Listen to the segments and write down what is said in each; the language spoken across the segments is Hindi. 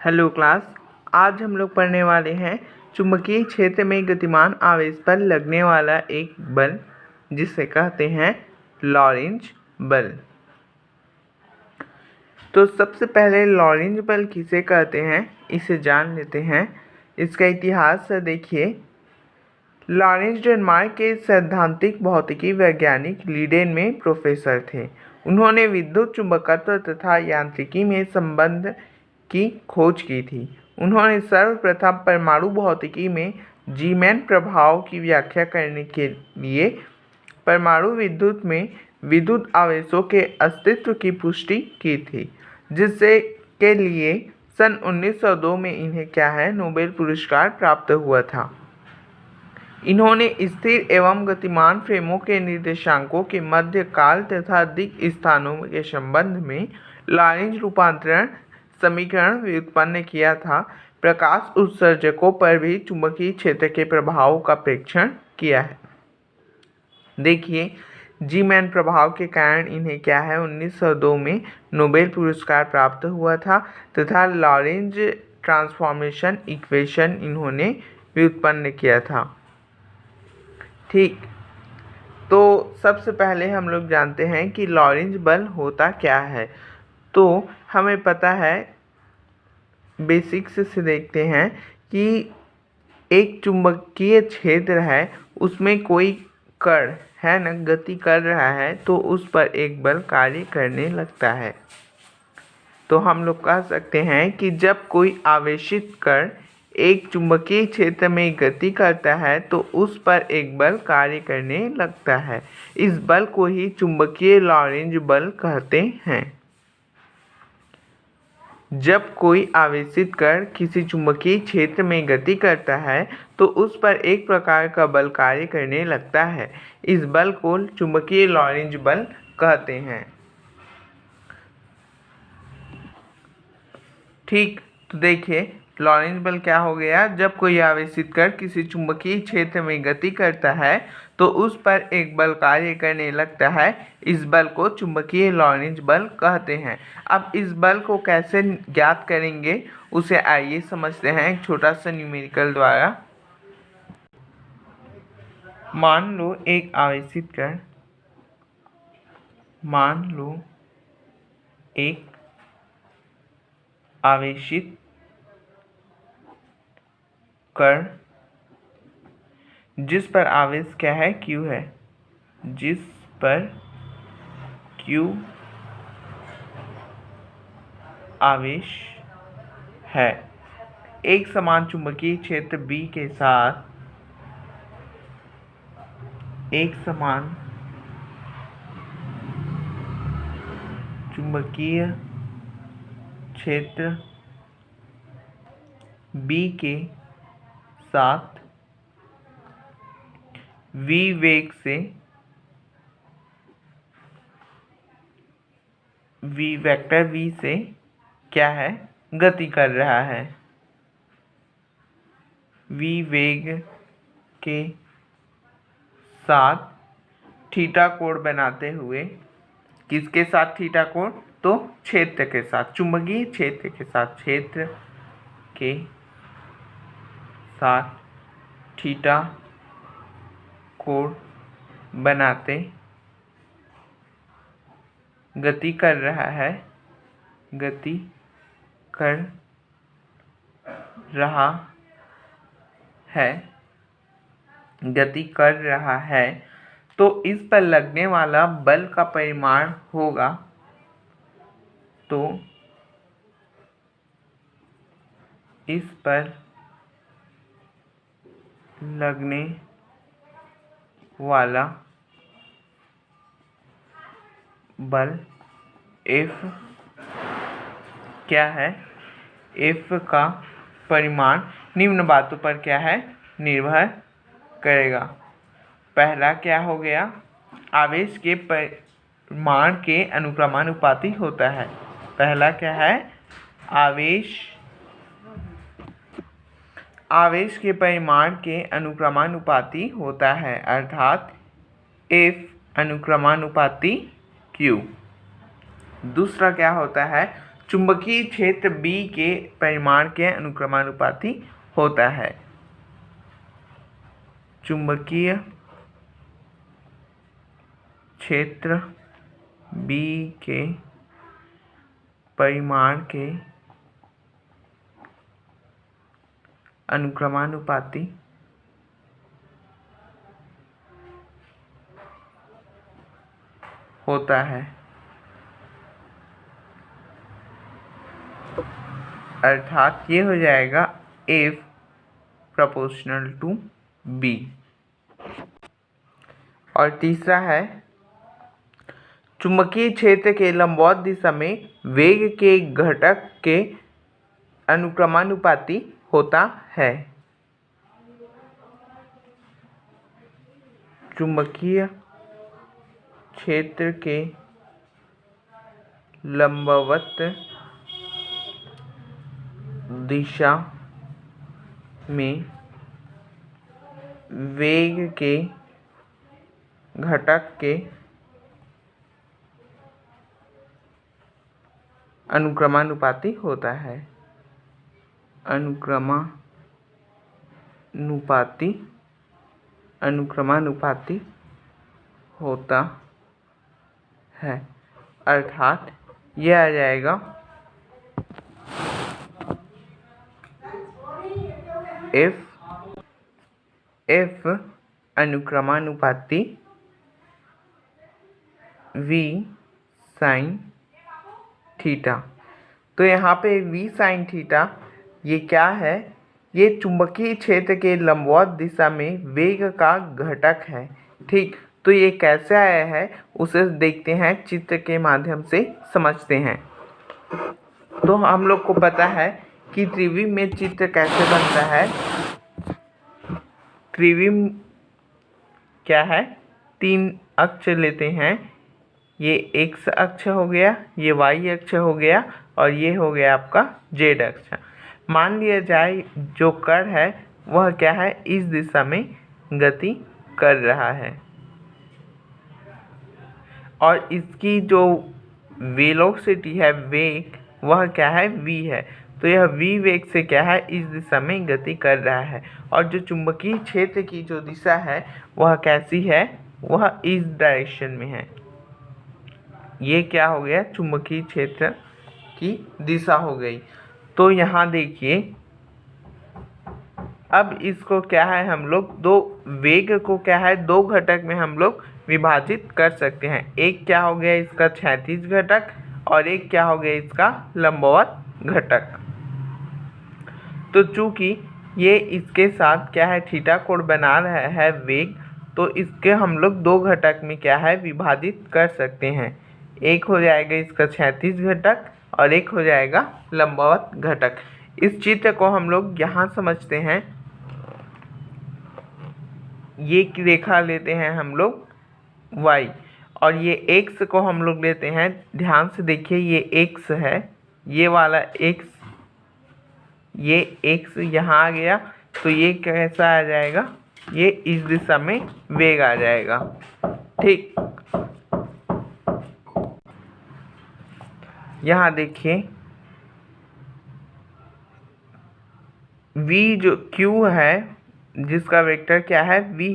Hello class. आज हम लोग पढ़ने वाले हैं चुंबकीय क्षेत्र में गतिमान आवेश पर लगने वाला एक बल जिसे कहते हैं लॉरेंज बल। तो सबसे पहले लॉरेंज बल किसे कहते हैं इसे जान लेते हैं। इसका इतिहास देखिए। लॉरेंज डेनमार्क के सैद्धांतिक भौतिकी वैज्ञानिक लीडेन में प्रोफेसर थे। उन्होंने विद्युत चुंबकत्व तथा यांत्रिकी में संबंध की खोज की थी। उन्होंने सर्वप्रथम परमाणु भौतिकी में जीमैन प्रभाव की व्याख्या करने के लिए परमाणु विद्युत में विद्युत आवेशों के अस्तित्व की पुष्टि की थी, जिससे के लिए सन 1902 में इन्हें नोबेल पुरस्कार प्राप्त हुआ था। इन्होंने स्थिर एवं गतिमान फ्रेमों के निर्देशांकों के मध्य काल तथा दिक् स्थानों के संबंध में लॉरेंज रूपांतरण समीकरण व्युत्पन्न किया था। प्रकाश उत्सर्जकों पर भी चुंबकीय क्षेत्र के प्रभाव का परीक्षण किया है। देखिए, जीमैन प्रभाव के कारण इन्हें 1902 में नोबेल पुरस्कार प्राप्त हुआ था तथा लॉरेंज ट्रांसफॉर्मेशन इक्वेशन इन्होंने व्युत्पन्न किया था। ठीक, तो सबसे पहले हम लोग जानते हैं कि लॉरेंज बल होता क्या है। तो हमें पता है, बेसिक्स से देखते हैं कि एक चुंबकीय क्षेत्र है, उसमें कोई कण है ना गति कर रहा है, तो उस पर एक बल कार्य करने लगता है। तो हम लोग कह सकते हैं कि जब कोई आवेशित कण एक चुंबकीय क्षेत्र में गति करता है तो उस पर एक बल कार्य करने लगता है। इस बल को ही चुंबकीय लॉरेंज बल कहते हैं। जब कोई आवेशित कण किसी चुंबकीय क्षेत्र में गति करता है तो उस पर एक प्रकार का बल कार्य करने लगता है। इस बल को चुंबकीय लॉरेंज बल कहते हैं। ठीक, तो देखिए, लॉरेंज बल क्या हो गया। जब कोई आवेशित कण किसी चुंबकीय क्षेत्र में गति करता है तो उस पर एक बल कार्य करने लगता है। इस बल को चुंबकीय लॉरेंज बल कहते हैं। अब इस बल को कैसे ज्ञात करेंगे उसे आइए समझते हैं एक छोटा सा न्यूमेरिकल द्वारा। मान लो एक आवेशित कण, मान लो एक आवेशित कण जिस पर आवेश Q है, जिस पर Q आवेश है, एक समान चुंबकीय क्षेत्र B के साथ एक समान चुंबकीय क्षेत्र B के साथ v वेग से v से गति कर रहा है। v वेग के साथ थीटा कोण बनाते हुए, किसके साथ थीटा कोण? तो क्षेत्र के साथ, चुंबकीय क्षेत्र के साथ, क्षेत्र के साथ थीटा कोण बनाते गति कर रहा है, गति कर रहा है, गति कर रहा है। तो इस पर लगने वाला बल का परिमाण होगा, तो इस पर लगने वाला बल F क्या है? F का परिमाण निम्न बातों पर निर्भर करेगा। पहला क्या हो गया? आवेश के परिमाण के अनुक्रमानुपाती होता है। पहला क्या है? आवेश के परिमाण के अनुक्रमानुपाती होता है, अर्थात F अनुक्रमानुपाती Q। दूसरा क्या होता है? चुंबकीय क्षेत्र B के परिमाण के अनुक्रमानुपाती होता है। चुंबकीय क्षेत्र B के परिमाण के अनुक्रमानुपाती होता है, अर्थात ये हो जाएगा F proportional to B। और तीसरा है चुंबकीय क्षेत्र के लंबवत दिशा में वेग के घटक के अनुक्रमानुपाती होता है। चुंबकीय क्षेत्र के लंबवत दिशा में वेग के घटक के अनुक्रमानुपाती होता है। अनुक्रमानुपाती होता है, अर्थात यह आ जाएगा F अनुक्रमानुपाती V sin थीटा। तो यहाँ पे V sin थीटा ये क्या है? ये चुंबकीय क्षेत्र के लंबवत दिशा में वेग का घटक है। ठीक, तो ये कैसे आया है उसे देखते हैं, चित्र के माध्यम से समझते हैं। तो हम लोग को पता है कि त्रिविम में चित्र कैसे बनता है। त्रिविम क्या है? 3 अक्ष लेते हैं, ये x अक्ष हो गया, ये y अक्ष हो गया और ये हो गया आपका z अक्ष। मान लिया जाए जो कण है वह क्या है, इस दिशा में गति कर रहा है और इसकी जो वेलोसिटी है, वेग, वह क्या है, v है। तो यह v वेग से क्या है, इस दिशा में गति कर रहा है। और जो चुंबकीय क्षेत्र की जो दिशा है वह कैसी है, वह इस डायरेक्शन में है। ये क्या हो गया, चुंबकीय क्षेत्र की दिशा हो गई। तो यहाँ देखिए, अब इसको क्या है, हम लोग दो वेग को क्या है, 2 घटक में हम लोग विभाजित कर सकते हैं। एक क्या हो गया इसका क्षैतिज घटक और एक क्या हो गया इसका लंबवत घटक। तो चूंकि ये इसके साथ क्या है, थीटा कोण बना रहा है वेग, तो इसके हम लोग 2 घटक में क्या है, विभाजित कर सकते हैं। एक हो जाएगा इसका क्षैतिज घटक और एक हो जाएगा लंबवत घटक। इस चित्र को हम लोग यहाँ समझते हैं। ये रेखा लेते हैं हम लोग y और ये x को हम लोग लेते हैं, ध्यान से देखिए, ये x है, ये वाला x, ये x यहाँ आ गया, तो ये कैसा आ जाएगा, ये इस दिशा में वेग आ जाएगा। ठीक, यहाँ देखिए v जो q है, जिसका वेक्टर क्या है, v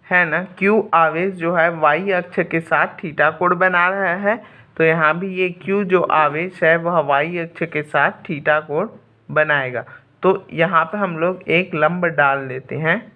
है ना। q आवेश जो है y अक्ष के साथ थीटा कोण बना रहा है, तो यहाँ भी ये q जो आवेश है वह y अक्ष के साथ थीटा कोण बनाएगा। तो यहाँ पे हम लोग एक लंब डाल लेते हैं।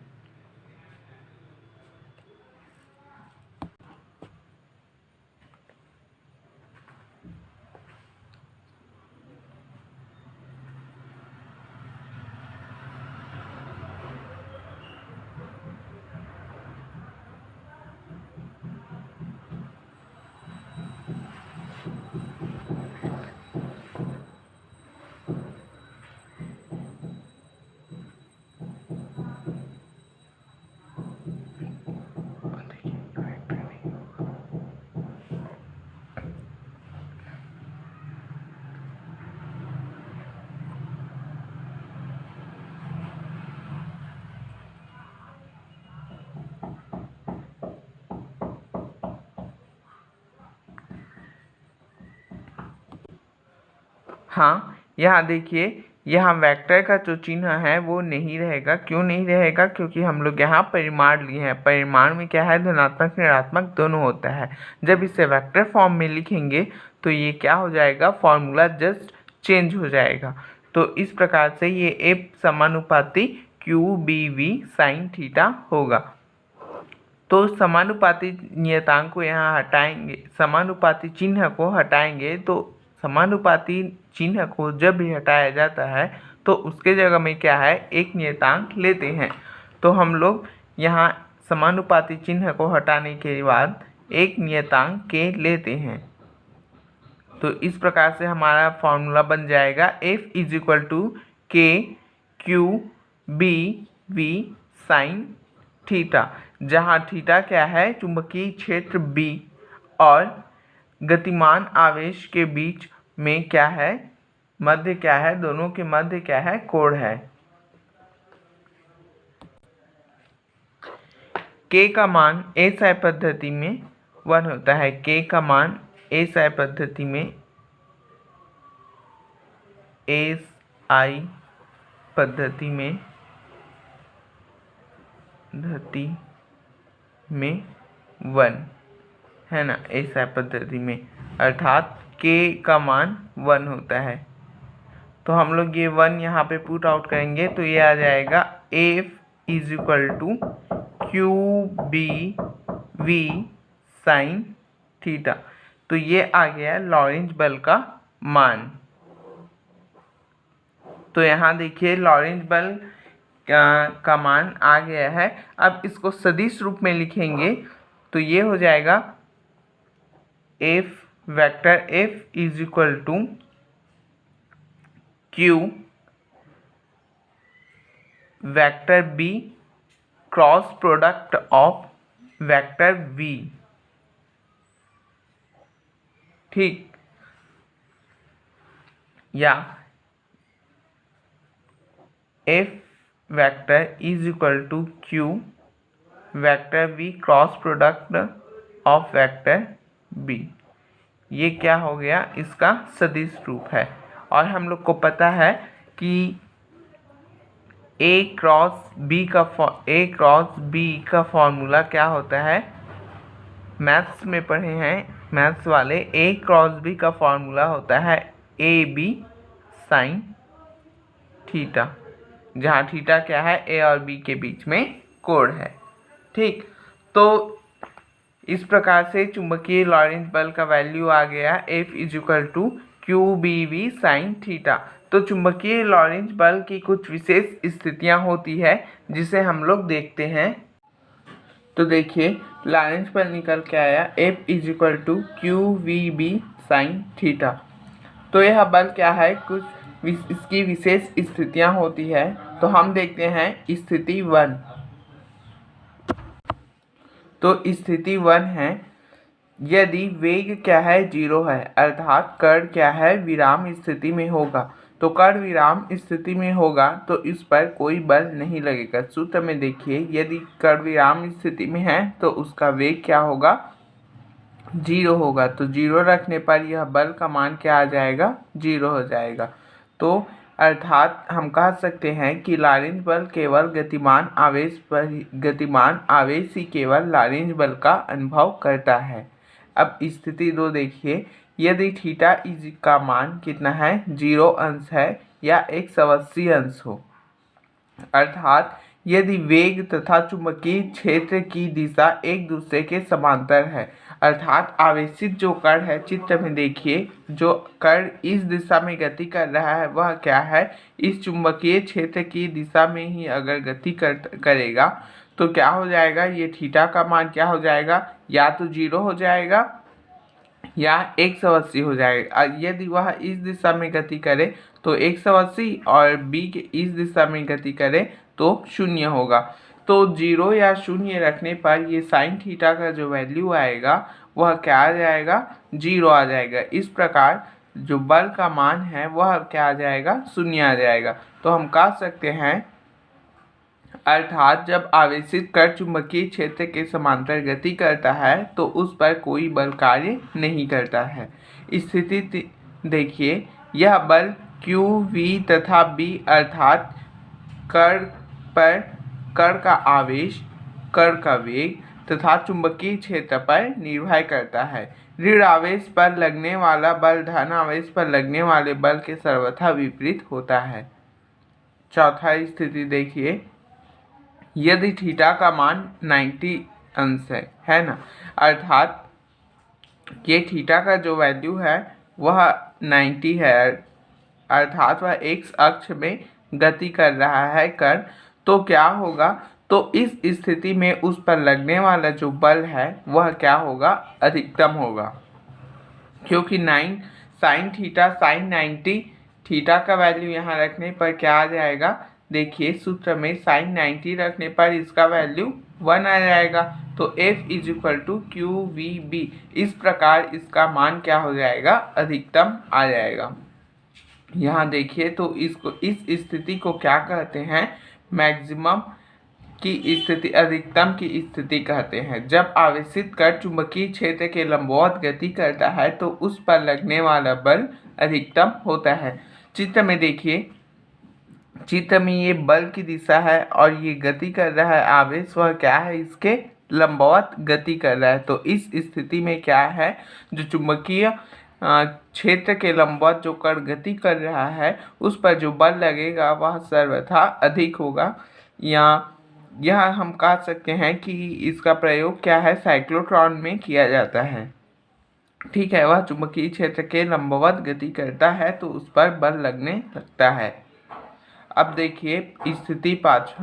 हाँ, यहाँ देखिए, यहाँ वेक्टर का जो चिन्ह है वो नहीं रहेगा। क्यों नहीं रहेगा? क्योंकि हम लोग यहाँ परिमाण लिए हैं। परिमाण में क्या है, धनात्मक ऋणात्मक दोनों होता है। जब इसे वेक्टर फॉर्म में लिखेंगे तो ये क्या हो जाएगा, फॉर्मूला जस्ट चेंज हो जाएगा। तो इस प्रकार से ये एफ समानुपाती Q B V sine theta होगा। तो समानुपाती नियतांक को यहाँ हटाएंगे, समानुपाती चिन्ह को हटाएंगे। तो समानुपाती चिन्ह को जब भी हटाया जाता है तो उसके जगह में क्या है, एक नियतांक लेते हैं। तो हम लोग यहाँ समानुपाती चिन्ह को हटाने के बाद एक नियतांक के लेते हैं। तो इस प्रकार से हमारा फॉर्मूला बन जाएगा F is equal to K Q B V sine theta, जहाँ थीटा क्या है, चुंबकीय क्षेत्र B और गतिमान आवेश के बीच में क्या है, मध्य क्या है, दोनों के मध्य क्या है, कोण है। K का मान SI पद्धति में 1 होता है। K का मान SI पद्धति में SI पद्धति में 1 है ना, SI पद्धति में, अर्थात K का मान 1 होता है। तो हम लोग ये 1 यहाँ पे पुट आउट करेंगे तो ये आ जाएगा F is equal to Q B V sine theta. तो ये आ गया लॉरेंज बल का मान। तो यहाँ देखिए लॉरेंज बल का मान आ गया है। अब इसको सदिश रूप में लिखेंगे तो ये हो जाएगा F vector F is equal to Q vector B cross product of vector V। ठीक, या F vector is equal to Q vector V cross product of vector B। ये क्या हो गया, इसका सदिश रूप है। और हम लोग को पता है कि A क्रॉस B का फॉर्मूला क्या होता है, मैथ्स में पढ़े हैं मैथ्स वाले। A क्रॉस B का फॉर्मूला होता है AB साइन थीटा, जहाँ थीटा क्या है, A और B के बीच में कोण है। ठीक, तो इस प्रकार से चुंबकीय लॉरेंज बल का वैल्यू आ गया F is equal to Q B V sine theta. तो चुंबकीय लॉरेंज बल की कुछ विशेष स्थितियां होती है जिसे हम लोग देखते हैं। तो देखिए लॉरेंज बल निकल के आया F is equal to Q V B sine theta. तो यह बल क्या है, कुछ इसकी विशेष स्थितियां होती है। तो हम देखते हैं स्थिति 1। तो स्थिति 1 है, यदि वेग क्या है, 0 है, अर्थात कण क्या है, विराम स्थिति में होगा। तो कण विराम स्थिति में होगा तो इस पर कोई बल नहीं लगेगा। सूत्र में देखिए, यदि कण विराम स्थिति में है तो उसका वेग क्या होगा, 0 होगा। तो 0 रखने पर यह बल का मान क्या आ जाएगा, 0 हो जाएगा। तो अर्थात हम कह सकते हैं कि लॉरेंज बल केवल गतिमान आवेश ही केवल लॉरेंज बल का अनुभव करता है। अब स्थिति 2 देखिए, यदि थीटा इज का मान कितना है, 0 अंश है या 180 अंश हो, अर्थात यदि वेग तथा चुंबकीय क्षेत्र की दिशा एक दूसरे के समांतर है, अर्थात आवेशित जो कण है, चित्र में देखिए जो कण इस दिशा में गति कर रहा है वह क्या है, इस चुंबकीय क्षेत्र की दिशा में ही अगर गति करेगा तो क्या हो जाएगा, ये थीटा का मान क्या हो जाएगा, या तो 0 हो जाएगा या 180 हो जाएगा। यदि वह इस दिशा में गति करे तो 180 और B के इस दिशा में गति करे तो 0 होगा। तो 0 या 0 रखने पर ये साइन थीटा का जो वैल्यू आएगा वह क्या आ जाएगा, 0 आ जाएगा। इस प्रकार जो बल का मान है वह क्या आ जाएगा, 0 आ जाएगा। तो हम कह सकते हैं, अर्थात जब आवेशित कण चुंबकीय क्षेत्र के समांतर गति करता है तो उस पर कोई बल कार्य नहीं करता है। स्थिति देखिए, यह बल Q, V तथा B अर्थात कण पर कण का आवेश, कण का वेग तथा चुंबकीय क्षेत्र पर निर्भर करता है। ऋण आवेश पर लगने वाला बल धन आवेश पर लगने वाले बल के सर्वथा विपरीत होता है। चौथा स्थिति देखिए, यदि थीटा का मान 90 अंश है ना, अर्थात ये थीटा का जो वैल्यू है वह 90 है, अर्थात वह एक्स अक्ष में गति कर रहा है कण, तो क्या होगा, तो इस स्थिति में उस पर लगने वाला जो बल है वह क्या होगा, अधिकतम होगा। क्योंकि 9 साइन थीटा साइन 90, थीटा का वैल्यू यहाँ रखने पर क्या आ जाएगा, देखिए सूत्र में साइन 90 रखने पर इसका वैल्यू 1 आ जाएगा। तो F = QVB, इस प्रकार इसका मान क्या हो जाएगा, अधिकतम आ जाएगा। यहाँ देखिए तो इसको, इस स्थिति को क्या कहते हैं, मैक्सिमम की स्थिति, अधिकतम की स्थिति कहते हैं। जब आवेशित कण चुंबकीय क्षेत्र के लंबवत गति करता है तो उस पर लगने वाला बल अधिकतम होता है। चित्र में देखिए, चित्र में ये बल की दिशा है और ये गति कर रहा है आवेश, वह क्या है, इसके लंबवत गति कर रहा है। तो इस स्थिति में क्या है, जो चुंबकीय क्षेत्र के लंबवत जो कण गति कर रहा है उस पर जो बल लगेगा वह सर्वथा अधिक होगा। या यह हम कह सकते हैं कि इसका प्रयोग क्या है, साइक्लोट्रॉन में किया जाता है। ठीक है, वह चुंबकीय क्षेत्र के लंबवत गति करता है तो उस पर बल लगने लगता है। अब देखिए स्थिति 5,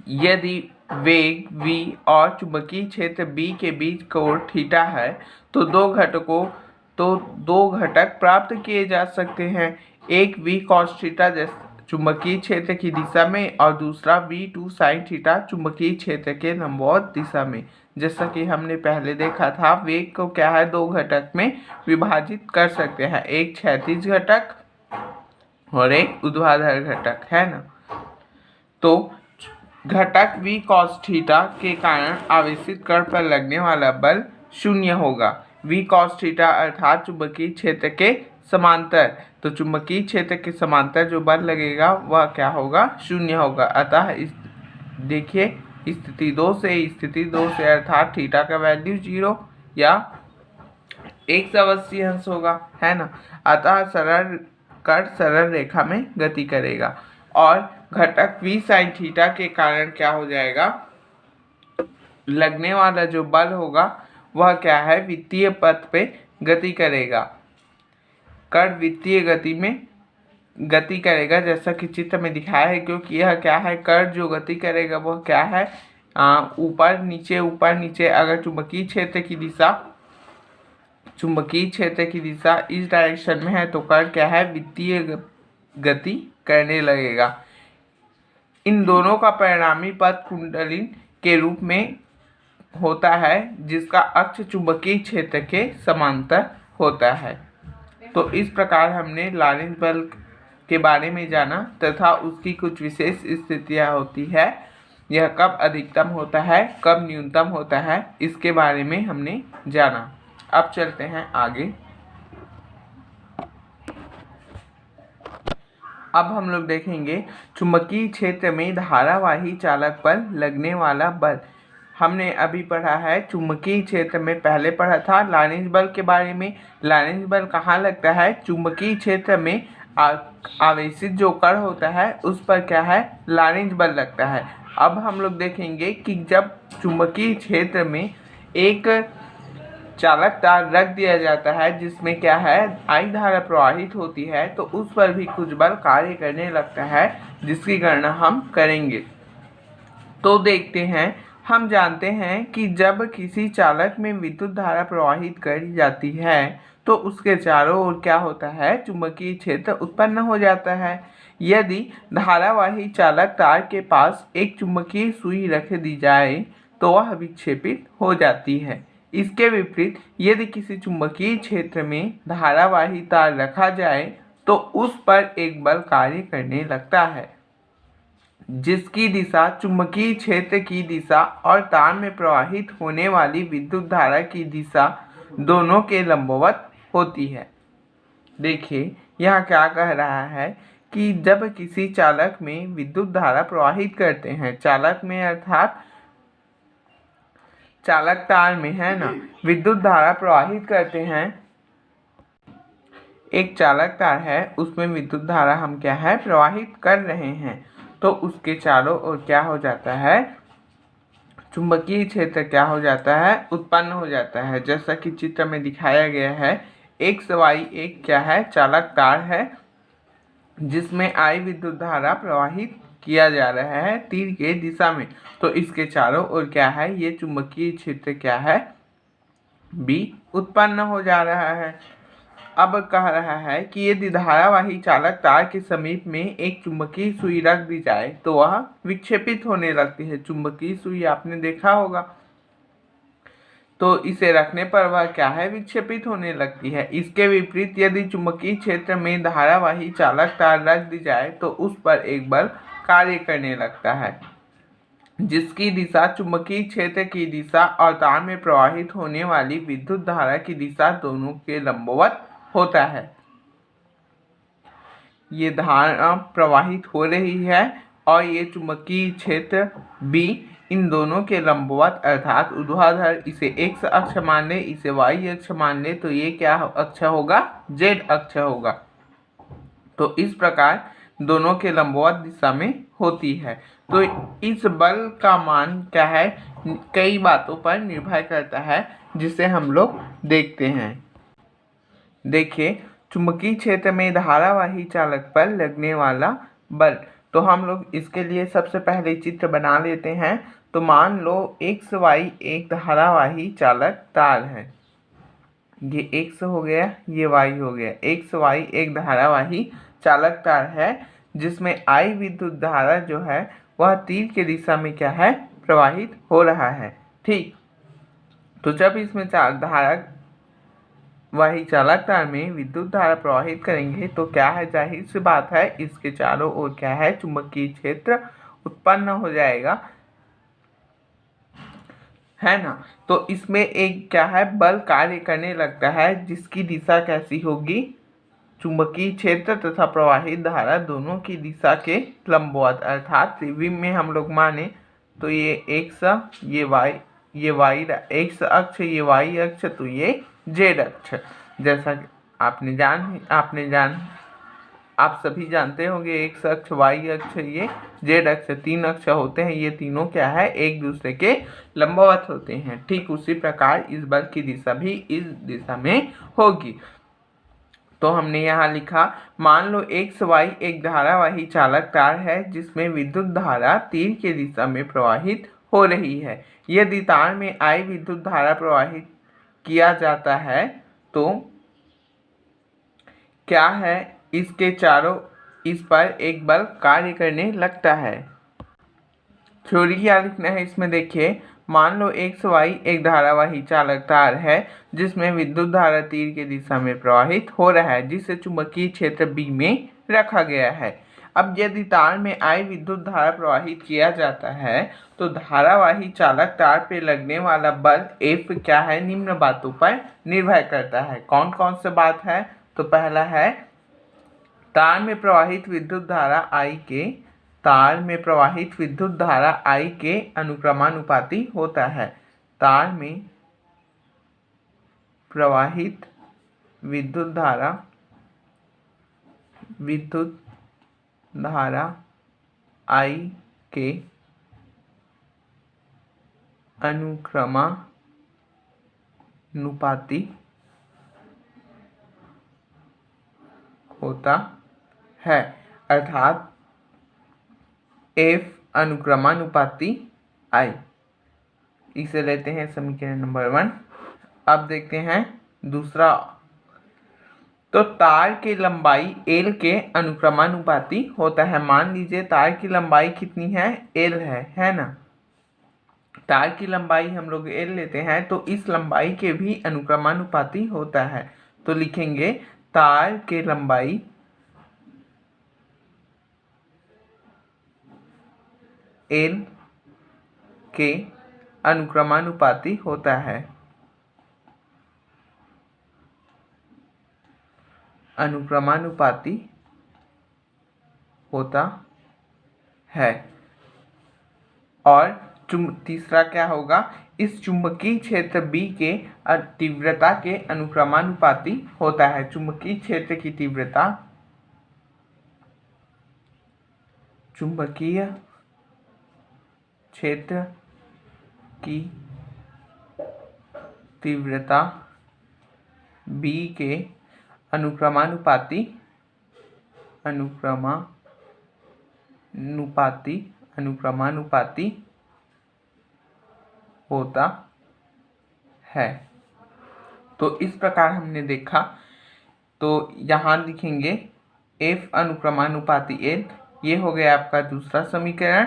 यदि वेग v और चुंबकीय क्षेत्र B के बीच कोण थीटा है तो दो घटक प्राप्त किए जा सकते हैं। एक v cos थीटा चुंबकीय क्षेत्र की दिशा में और दूसरा v2 sin थीटा चुंबकीय क्षेत्र के लंबवत दिशा में। जैसा कि हमने पहले देखा था, वेग को क्या है, दो घटक में विभाजित कर सकते हैं, एक क्षैतिज घटक और एक ऊर्ध्वाधर घटक, है ना। तो घटक v cos थीटा के कारण आवेशित कण पर लगने वाला बल 0 होगा। v cos थीटा अर्थात चुंबकीय क्षेत्र के समांतर, तो चुंबकीय क्षेत्र के समांतर जो बल लगेगा वह क्या होगा, 0 होगा। अतः देखिए स्थिति 2 से अर्थात थीटा का वैल्यू 0 या 180 अंश होगा, है ना। अतः सरल रेखा में गति करेगा और घटक v sin थीटा के कारण क्या हो जाएगा, लगने वाला जो बल होगा वह क्या है, वित्तीय पथ पे गति करेगा। कण वित्तीय गति में गति करेगा जैसा कि चित्र में दिखाया है, क्योंकि यह क्या है, कण जो गति करेगा वह क्या है, ऊपर नीचे। अगर चुंबकीय क्षेत्र की दिशा इस डायरेक्शन में है तो कण क्या है, वित्तीय गति करने लगेगा। इन दोनों का परिणामी पथ कुंडली के रूप में होता है जिसका अक्ष चुंबकीय क्षेत्र के समांतर होता है। तो इस प्रकार हमने लॉरेंत्ज बल के बारे में जाना तथा उसकी कुछ विशेष स्थितियां होती है, यह कब अधिकतम होता है, कब न्यूनतम होता है, इसके बारे में हमने जाना। अब चलते हैं आगे। अब हम लोग देखेंगे चुंबकीय क्षेत्र में धारावाही चालक पर लगने वाला बल। हमने अभी पढ़ा है चुंबकीय क्षेत्र में, पहले पढ़ा था लॉरेंत्ज बल के बारे में। लॉरेंत्ज बल कहाँ लगता है, चुंबकीय क्षेत्र में आवेशित जो कण होता है उस पर क्या है, लॉरेंत्ज बल लगता है। अब हम लोग देखेंगे कि जब चुंबकीय क्षेत्र में एक चालक तार रख दिया जाता है जिसमें क्या है, I धारा प्रवाहित होती है, तो उस पर भी कुछ बल कार्य करने लगता है जिसकी गणना हम करेंगे। तो देखते हैं, हम जानते हैं कि जब किसी चालक में विद्युत धारा प्रवाहित करी जाती है तो उसके चारों ओर क्या होता है, चुंबकीय क्षेत्र उत्पन्न हो जाता है। यदि धारावाही चालक तार के पास एक चुंबकीय सुई रख दी जाए तो वह विक्षेपित हो जाती है। इसके विपरीत यदि किसी चुंबकीय क्षेत्र में धारावाही तार रखा जाए तो उस पर एक बल कार्य करने लगता है जिसकी दिशा चुंबकीय क्षेत्र की दिशा और तार में प्रवाहित होने वाली विद्युत धारा की दिशा दोनों के लंबवत होती है। देखिए यहाँ क्या कह रहा है कि जब किसी चालक में विद्युत धारा प्रवाहित करते हैं, चालक में अर्थात चालक तार में, है ना, विद्युत धारा प्रवाहित करते हैं। एक चालक तार है, उसमें विद्युत धारा हम क्या है प्रवाहित कर रहे हैं, तो उसके चारों ओर क्या हो जाता है, चुंबकीय क्षेत्र क्या हो जाता है, उत्पन्न हो जाता है। जैसा कि चित्र में दिखाया गया है, एक्स वाई एक क्या है, चालक तार है, जिसमें आई विद्युत धारा प्रवाहित किया जा रहा है तीर के दिशा में। तो इसके चारों ओर क्या है, ये चुंबकीय क्षेत्र क्या है, बी उत्पन्न हो जा रहा है। अब कह रहा है कि यदि धारावाही चालक तार के समीप में एक चुंबकीय सुई रख दी जाए तो वह विक्षेपित होने लगती है। चुंबकीय सुई आपने देखा होगा, तो इसे रखने पर वह क्या है, विक्षेपित होने लगती है। इसके विपरीत यदि चुंबकीय क्षेत्र में धारावाही चालक तार रख दी जाए तो उस पर एक बल कार्य करने लगता है, जिसकी दिशा चुंबकीय क्षेत्र की दिशा और तार में प्रवाहित होने वाली विद्युत धारा की दिशा दोनों के लंबवत होता है। ये धारा प्रवाहित हो रही है और ये चुंबकीय क्षेत्र बी इन दोनों के लंबवत अर्थात ऊर्ध्वाधर, इसे एक्स अक्ष मान ले, इसे वाई अक्ष मान ले, तो ये क्या अक्ष होगा, जेड अक्ष होगा। तो इस प्रकार दोनों के लंबवत दिशा में होती है। तो इस बल का मान क्या है, कई बातों पर निर्भर करता है, जिसे हम लोग देखते हैं। देखिए चुंबकीय क्षेत्र में धारावाही चालक पर लगने वाला बल, तो हम लोग इसके लिए सबसे पहले चित्र बना लेते हैं। तो मान लो एक्स वाई एक धारावाही चालक तार है, ये एक्स हो गया, ये वाई हो गया। एक्स वाई एक धारावाही चालक तार है, जिसमें आई विद्युत धारा जो है वह तीर के दिशा में क्या है, प्रवाहित हो रहा है। ठीक, तो जब इसमें वही चालक तार में विद्युत धारा प्रवाहित करेंगे तो क्या है, जाहिर सी बात है इसके चारों ओर क्या है, चुंबकीय क्षेत्र उत्पन्न हो जाएगा, है ना। तो इसमें एक क्या है, बल कार्य करने लगता है, जिसकी दिशा कैसी होगी, चुंबकीय क्षेत्र तथा प्रवाहित धारा दोनों की दिशा के लंबवत, अर्थात त्रिविम में हम लोग माने तो ये एक्स, ये वाई एक्स अक्ष, ये वाई अक्ष, तो ये जेड अक्ष। जैसा कि आप सभी जानते होंगे, एक्स अक्ष, वाई अक्ष, ये जेड अक्ष, तीन अक्ष होते हैं। ये तीनों क्या है, एक दूसरे के लंबवत होते हैं। ठीक उसी प्रकार इस बल की दिशा भी इस दिशा में होगी। तो हमने यहाँ लिखा, मान लो एक्स वाई एक धारावाही चालक तार है, जिसमें विद्युत धारा तीर के दिशा में प्रवाहित हो रही है। यदि तार में आई विद्युत धारा प्रवाहित किया जाता है तो क्या है, इसके चारों इस पर एक बल कार्य करने लगता है। थ्योरी क्या लिखना है इसमें, देखिए मान लो एक्स वाई एक धारावाही चालक तार है, जिसमें विद्युत धारा तीर की दिशा में प्रवाहित हो रहा है, जिसे चुंबकीय क्षेत्र बी में रखा गया है। अब यदि तार में आई विद्युत धारा प्रवाहित किया जाता है तो धारावाही चालक तार पे लगने वाला बल एफ क्या है, निम्न बातों पर निर्भर करता है। कौन कौन से बात है, तो पहला है तार में प्रवाहित विद्युत धारा आई के अनुक्रमानुपाती होता है। तार में प्रवाहित विद्युत धारा आई के अनुक्रमानुपाती होता है, अर्थात F अनुक्रमानुपाती I। इसे लेते हैं समीकरण नंबर 1। अब देखते हैं दूसरा, तो तार की लंबाई L के अनुक्रमानुपाती होता है। मान लीजिए तार की लंबाई कितनी है, L है ना। तार की लंबाई हम लोग L लेते हैं, तो इस लंबाई के भी अनुक्रमानुपाती होता है। तो लिखेंगे तार की लंबाई L के अनुक्रमानुपाती होता है। अनुक्रमानुपाती होता है। और तीसरा क्या होगा, इस चुंबकीय क्षेत्र B के तीव्रता के अनुक्रमानुपाती होता है। चुंबकीय क्षेत्र की तीव्रता, चुंबकीय क्षेत्र की तीव्रता B के अनुक्रमानुपाती होता है। तो इस प्रकार हमने देखा। तो यहाँ लिखेंगे F अनुक्रमानुपाती L, ये हो गया आपका दूसरा समीकरण,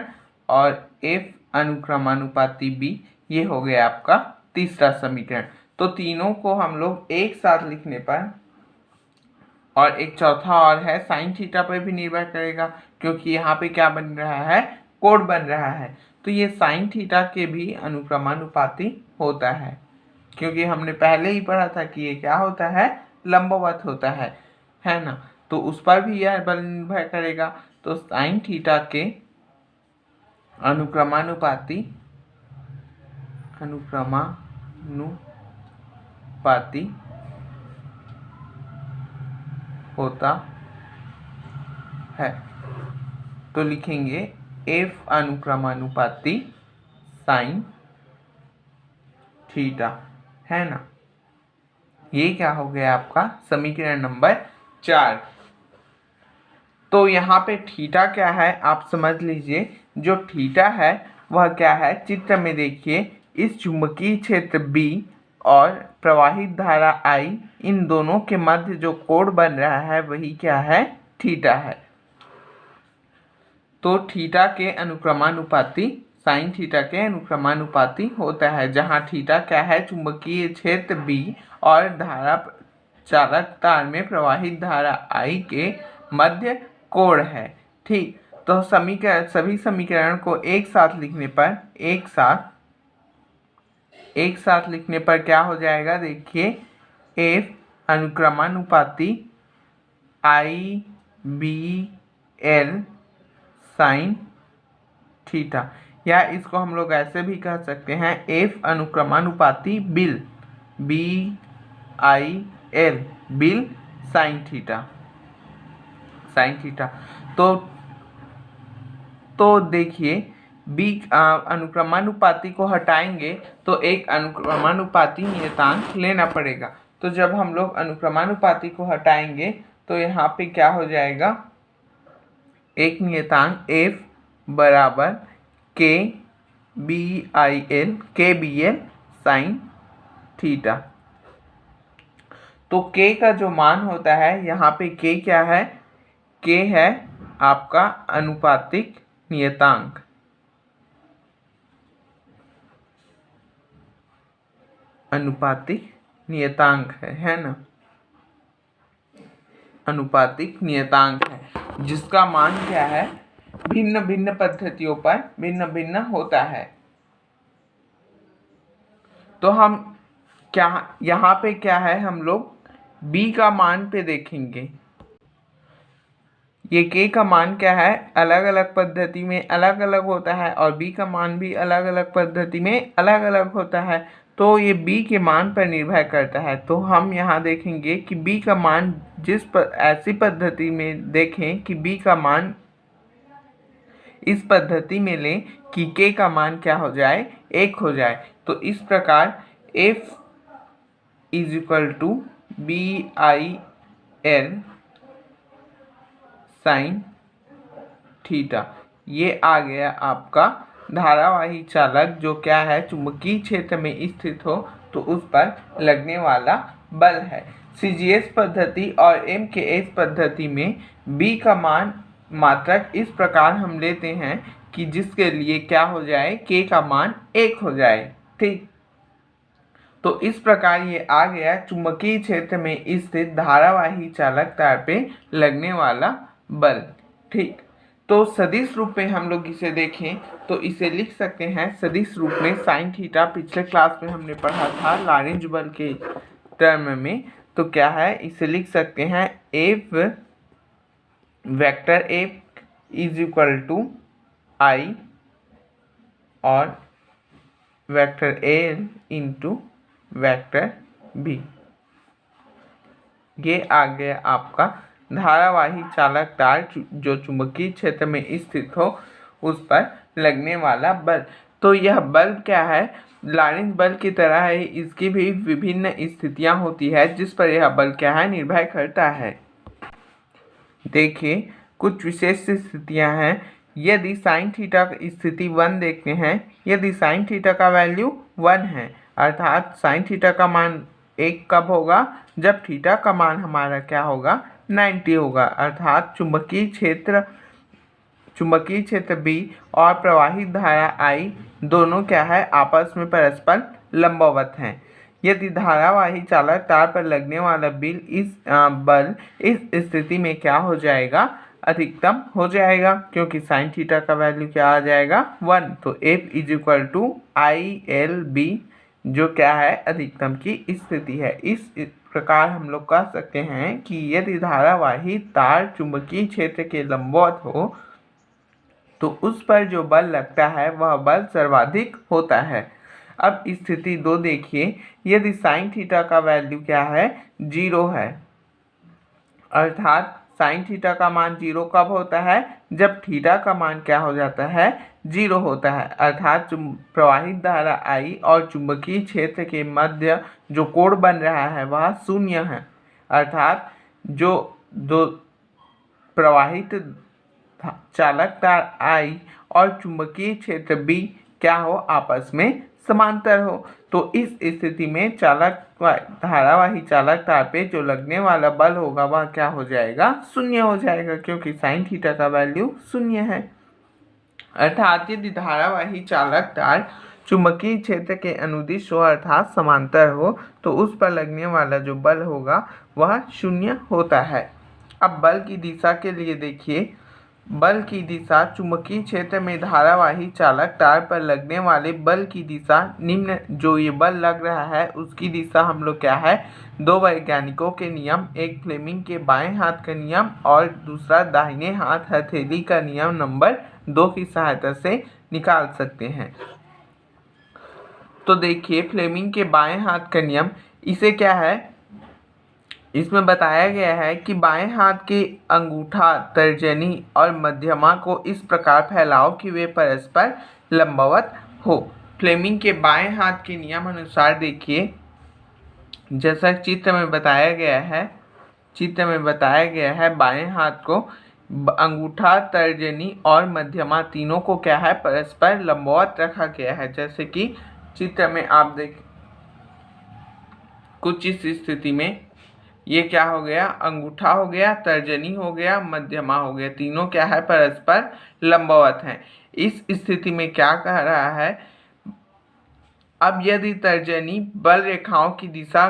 और F अनुक्रमानुपाती B, ये हो गया आपका तीसरा समीकरण। तो तीनों को हम लोग एक साथ लिखने पर, और एक चौथा और है, साइन थीटा पर भी निर्भर करेगा, क्योंकि यहाँ पे क्या बन रहा है, कोण बन रहा है। तो ये साइन थीटा के भी अनुक्रमानुपाती होता है, क्योंकि हमने पहले ही पढ़ा था कि ये क्या होता है, लंबवत होता है ना। तो उस पर भी यह बल निर्भर करेगा। तो साइन थीटा के अनुक्रमानुपाती होता है। तो लिखेंगे F अनुक्रमानुपाती साइन थीटा, है ना। ये क्या हो गया आपका समीकरण नंबर 4। तो यहाँ पे थीटा क्या है आप समझ लीजिए। जो थीटा है वह क्या है, चित्र में देखिए, इस चुंबकीय क्षेत्र B और प्रवाहित धारा I, इन दोनों के मध्य जो कोण बन रहा है वही क्या है, थीटा है। तो थीटा के अनुक्रमानुपाती साइन थीटा के अनुक्रमानुपाती होता है, जहाँ थीटा क्या है, चुंबकीय क्षेत्र B और धारा चालक तार में प्रवाहित धारा I के मध्य कोण है। ठीक, तो सभी समीकरण को एक साथ लिखने पर क्या हो जाएगा, देखिए, F अनुक्रमानुपाती IBL साइन थीटा, या इसको हम लोग ऐसे भी कह सकते हैं, F अनुक्रमानुपाती बिल BIL बिल साइन थीटा। तो देखिए, B अनुक्रमानुपाती को हटाएंगे तो एक अनुक्रमानुपाती नियतांक लेना पड़ेगा। तो जब हम लोग अनुक्रमानुपाती को हटाएंगे तो यहाँ पे क्या हो जाएगा, एक नियतांक F बराबर KBL साइन थीटा। तो K का जो मान होता है, यहाँ पे K क्या है, K है आपका अनुपातिक नियतांक। अनुपातिक नियतांक है ना, अनुपातिक नियतांक है, जिसका मान क्या है, भिन्न भिन्न पद्धतियों पर भिन्न भिन्न होता है। तो हम क्या यहाँ पे क्या है, हम लोग B का मान पे देखेंगे। ये K का मान क्या है, अलग अलग पद्धति में अलग अलग होता है, और B का मान भी अलग अलग पद्धति में अलग अलग होता है। तो ये B के मान पर निर्भर करता है। तो हम यहाँ देखेंगे कि B का मान ऐसी पद्धति में देखें कि B का मान इस पद्धति में लें कि K का मान क्या हो जाए, 1 हो जाए। तो इस प्रकार F = BIL साइन थीटा, ये आ गया आपका धारावाही चालक जो क्या है, चुंबकीय क्षेत्र में स्थित हो तो उस पर लगने वाला बल है। CGS पद्धति और MKS पद्धति में B का मान मात्रक इस प्रकार हम लेते हैं कि जिसके लिए क्या हो जाए, K का मान 1 हो जाए। ठीक, तो इस प्रकार ये आ गया चुंबकीय क्षेत्र में स्थित धारावाही चालक तार पे लगने वाला बल। ठीक, तो सदिश रूप में हम लोग इसे देखें तो इसे लिख सकते हैं सदिश रूप में साइन थीटा। पिछले क्लास में हमने पढ़ा था लॉरेंज बल के टर्म में। तो क्या है, इसे लिख सकते हैं F vector F is equal to I और vector A into vector B. ये आ गया आपका धारावाही चालक तार जो चुंबकीय क्षेत्र में स्थित हो उस पर लगने वाला बल। तो यह बल क्या है, लॉरेंट्ज बल की तरह है, इसकी भी विभिन्न स्थितियां होती है जिस पर यह बल क्या है, निर्भर करता है। देखिए कुछ विशेष स्थितियां हैं। यदि साइन थीटा की स्थिति 1 देखते हैं, यदि साइन थीटा का वैल्यू 1 है अर्थात साइन थीटा का मान 1 कब होगा, जब थीटा का मान हमारा क्या होगा, 90 होगा, अर्थात चुंबकीय क्षेत्र B और प्रवाहित धारा I दोनों क्या है, आपस में परस्पर लंबवत हैं। यदि धारावाही चालक तार पर लगने वाला बल इस स्थिति में क्या हो जाएगा, अधिकतम हो जाएगा, क्योंकि साइन थीटा का वैल्यू क्या आ जाएगा, 1। तो F is equal to ILB जो क्या है, अधिकतम की स्थिति है। इस प्रकार हम लोग कह सकते हैं कि यदि धारावाही तार चुंबकीय क्षेत्र के लंबवत हो तो उस पर जो बल लगता है वह बल सर्वाधिक होता है। अब स्थिति 2 देखिए, यदि साइन थीटा का वैल्यू क्या है, 0 है, अर्थात साइन थीटा का मान 0 कब होता है, जब थीटा का मान क्या हो जाता है, 0 होता है, अर्थात प्रवाहित धारा I और चुंबकीय क्षेत्र के मध्य जो कोण बन रहा है वह 0 है, अर्थात जो दो प्रवाहित चालक तार I और चुंबकीय क्षेत्र B क्या हो, आपस में समांतर हो। तो इस स्थिति में धारावाही चालक तार पे जो लगने वाला बल होगा वह क्या हो जाएगा, 0 हो जाएगा, क्योंकि साइन थीटा का वैल्यू 0 है। अर्थात यदि धारावाही चालक तार चुंबकीय क्षेत्र के अनुदिश हो अर्थात समांतर हो तो उस पर लगने वाला जो बल होगा वह 0 होता है। अब बल की दिशा के लिए देखिए, बल की दिशा चुंबकीय क्षेत्र में धारावाही चालक तार पर लगने वाले बल की दिशा निम्न, जो ये बल लग रहा है उसकी दिशा हम लोग क्या है, 2 वैज्ञानिकों के नियम, एक फ्लेमिंग के बाएं हाथ का नियम और दूसरा दाहिने हाथ हथेली का नियम नंबर 2 की सहायता से निकाल सकते हैं। तो देखिए फ्लेमिंग के बाएं हाथ का नियम, इसे क्या है, इसमें बताया गया है कि बाएं हाथ के अंगूठा, तर्जनी और मध्यमा को इस प्रकार फैलाओ कि वे परस्पर लंबवत हो। फ्लेमिंग के बाएं हाथ के नियम अनुसार देखिए, जैसा चित्र में बताया गया है बाएं हाथ को अंगूठा, तर्जनी और मध्यमा तीनों को क्या है, परस्पर लंबवत रखा गया है। जैसे कि चित्र में आप देख, कुछ इस स्थिति में ये क्या हो गया, अंगूठा हो गया, तर्जनी हो गया, मध्यमा हो गया, तीनों क्या है, परस्पर लंबवत हैं। इस स्थिति में क्या कह रहा है, अब यदि तर्जनी बल रेखाओं की दिशा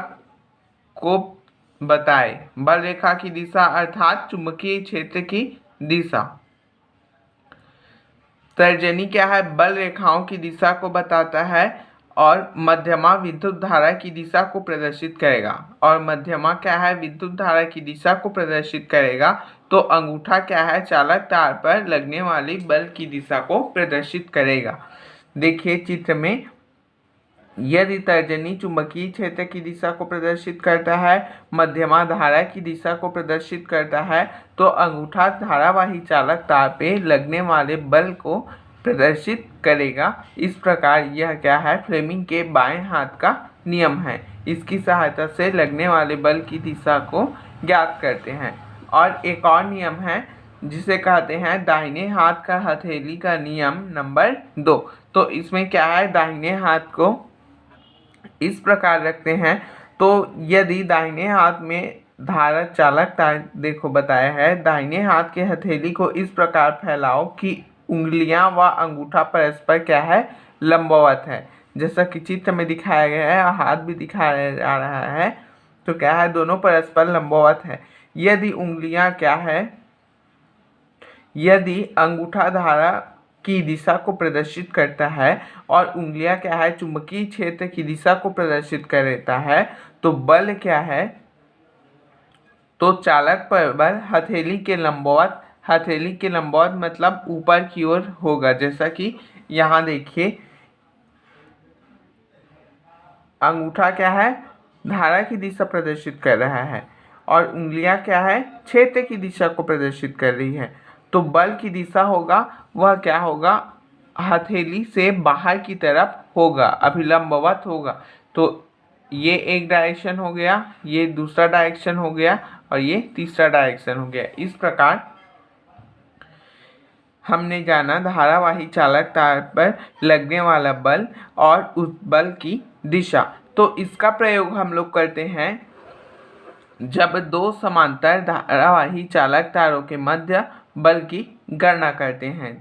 को बताए, बल रेखा की दिशा अर्थात चुंबकीय क्षेत्र की दिशा, तर्जनी क्या है, बल रेखाओं की दिशा को बताता है और मध्यमा विद्युत धारा की दिशा को प्रदर्शित करेगा, और मध्यमा क्या है, विद्युत धारा की दिशा को प्रदर्शित करेगा। तो अंगूठा क्या है, चालक तार पर लगने वाली बल की दिशा को प्रदर्शित करेगा। देखिए चित्र में, यदि तर्जनी चुंबकीय क्षेत्र की दिशा को प्रदर्शित करता है, मध्यमा धारा की दिशा को प्रदर्शित करता है, तो अंगूठा धारावाही चालक तार पे लगने वाले बल को प्रदर्शित करेगा। इस प्रकार यह क्या है, फ्लेमिंग के बाएं हाथ का नियम है। इसकी सहायता से लगने वाले बल की दिशा को ज्ञात करते हैं। और एक और नियम है जिसे कहते हैं दाहिने हाथ का हथेली का नियम नंबर 2। तो इसमें क्या है, दाहिने हाथ को इस प्रकार रखते हैं, तो यदि दाहिने हाथ में धारा चालक तार, देखो बताया है, दाहिने हाथ के हथेली को इस प्रकार फैलाओ कि उंगलियां व अंगूठा परस्पर क्या है, लंबवत है, जैसा कि चित्र में दिखाया गया है, हाथ भी दिखाया जा रहा है, तो क्या है, दोनों परस्पर लंबवत है। यदि उंगलियां क्या है, यदि अंगूठा धारा की दिशा को प्रदर्शित करता है और उंगलियां क्या है, चुंबकीय क्षेत्र की दिशा को प्रदर्शित करता है, तो बल क्या है, तो चालक पर बल हथेली के लंबवत, हथेली के लंबवत मतलब ऊपर की ओर होगा। जैसा कि यहाँ देखिए अंगूठा क्या है, धारा की दिशा प्रदर्शित कर रहा है और उंगलियां क्या है, क्षेत्र की दिशा को प्रदर्शित कर रही है। तो बल की दिशा होगा वह क्या होगा, हथेली से बाहर की तरफ होगा, अभिलंबवत होगा। तो ये एक डायरेक्शन हो गया, ये दूसरा डायरेक्शन हो गया और ये तीसरा डायरेक्शन हो गया। इस प्रकार हमने जाना धारावाही चालक तार पर लगने वाला बल और उस बल की दिशा। तो इसका प्रयोग हम लोग करते हैं जब दो समांतर धारावाही चालक तारों के मध्य बल की गणना करते हैं।